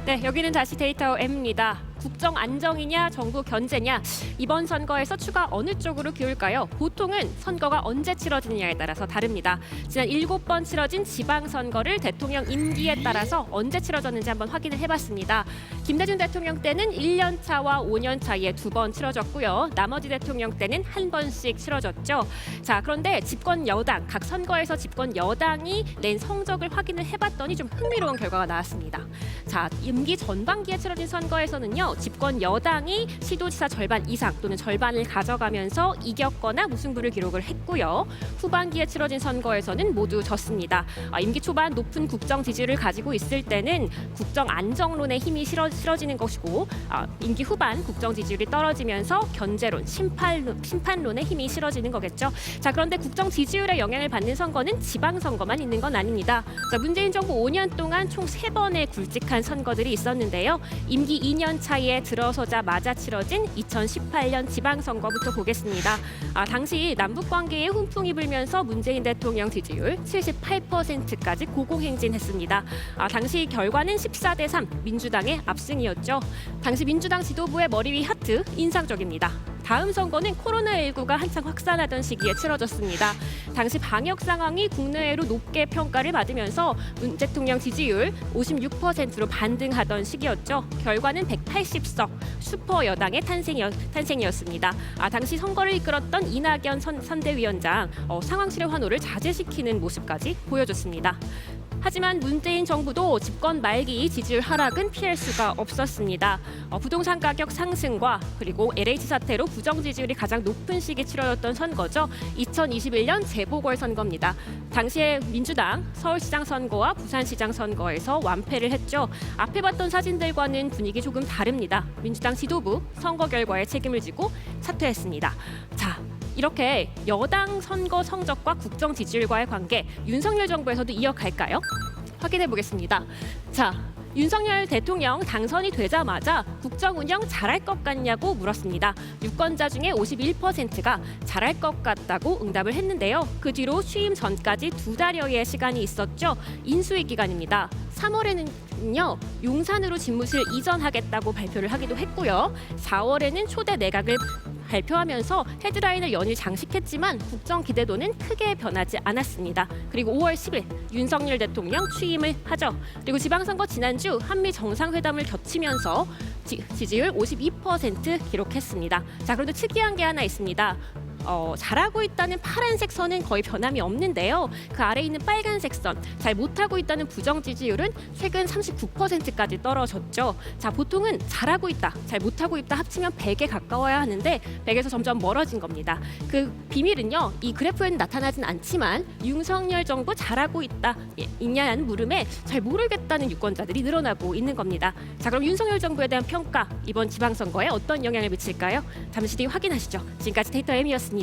네, 여기는 다시 데이터 M입니다. 국정 안정이냐 정부 견제냐 이번 선거에서 추가 어느 쪽으로 기울까요? 보통은 선거가 언제 치러지느냐에 따라서 다릅니다. 지난 7번 치러진 지방선거를 대통령 임기에 따라서 언제 치러졌는지 한번 확인을 해봤습니다. 김대중 대통령 때는 1년 차와 5년 차에 2번 치러졌고요. 나머지 대통령 때는 1번씩 치러졌죠. 자, 그런데 집권 여당, 각 선거에서 집권 여당이 낸 성적을 확인을 해봤더니 좀 흥미로운 결과가 나왔습니다. 자, 임기 전반기에 치러진 선거에서는요. 집권 여당이 시도지사 절반 이상 또는 절반을 가져가면서 이겼거나 무승부를 기록을 했고요. 후반기에 치러진 선거에서는 모두 졌습니다. 임기 초반 높은 국정 지지율을 가지고 있을 때는 국정 안정론의 힘이 실어지는 것이고 임기 후반 국정 지지율이 떨어지면서 견제론, 심판론의 힘이 실어지는 거겠죠. 자, 그런데 국정 지지율에 영향을 받는 선거는 지방선거만 있는 건 아닙니다. 자, 문재인 정부 5년 동안 총 3번의 굵직한 선거들이 있었는데요. 임기 2년 차에 들어서자마자 치러진 2018년 지방선거부터 보겠습니다. 당시 남북관계에 훈풍이 불면서 문재인 대통령 지지율 78%까지 고공행진했습니다. 당시 결과는 14대 3, 민주당의 압승이었죠. 당시 민주당 지도부의 머리 위 하트 인상적입니다. 다음 선거는 코로나19가 한창 확산하던 시기에 치러졌습니다. 당시 방역 상황이 국내외로 높게 평가를 받으면서 문 대통령 지지율 56%로 반등하던 시기였죠. 결과는 180석 슈퍼 여당의 탄생이었습니다. 당시 선거를 이끌었던 이낙연 선대위원장 상황실의 환호를 자제시키는 모습까지 보여줬습니다. 하지만 문재인 정부도 집권 말기 지지율 하락은 피할 수가 없었습니다. 부동산 가격 상승과 그리고 LH 사태로 부정 지지율이 가장 높은 시기 치러졌던 선거죠. 2021년 재보궐선거입니다. 당시에 민주당 서울시장 선거와 부산시장 선거에서 완패를 했죠. 앞에 봤던 사진들과는 분위기 조금 다릅니다. 민주당 지도부 선거 결과에 책임을 지고 사퇴했습니다. 자, 이렇게 여당 선거 성적과 국정 지지율과의 관계 윤석열 정부에서도 이어갈까요? 확인해 보겠습니다. 자, 윤석열 대통령 당선이 되자마자 국정 운영 잘할 것 같냐고 물었습니다. 유권자 중에 51%가 잘할 것 같다고 응답을 했는데요. 그 뒤로 취임 전까지 2달여의 시간이 있었죠. 인수위 기간입니다. 3월에는요, 용산으로 집무실 이전하겠다고 발표를 하기도 했고요. 4월에는 초대 내각을 발표하면서 헤드라인을 연일 장식했지만 국정 기대도는 크게 변하지 않았습니다. 그리고 5월 10일 윤석열 대통령 취임을 하죠. 그리고 지방선거 지난주 한미 정상회담을 겹치면서 지지율 52% 기록했습니다. 자, 그런데 특이한 게 하나 있습니다. 잘하고 있다는 파란색 선은 거의 변함이 없는데요. 그 아래에 있는 빨간색 선, 잘 못하고 있다는 부정 지지율은 최근 39%까지 떨어졌죠. 자, 보통은 잘하고 있다, 잘 못하고 있다 합치면 100에 가까워야 하는데 100에서 점점 멀어진 겁니다. 그 비밀은요, 이 그래프에는 나타나진 않지만 윤석열 정부 잘하고 있냐는 물음에 잘 모르겠다는 유권자들이 늘어나고 있는 겁니다. 자, 그럼 윤석열 정부에 대한 평가 이번 지방선거에 어떤 영향을 미칠까요? 잠시 뒤 확인하시죠. 지금까지 데이터 M이었습니다.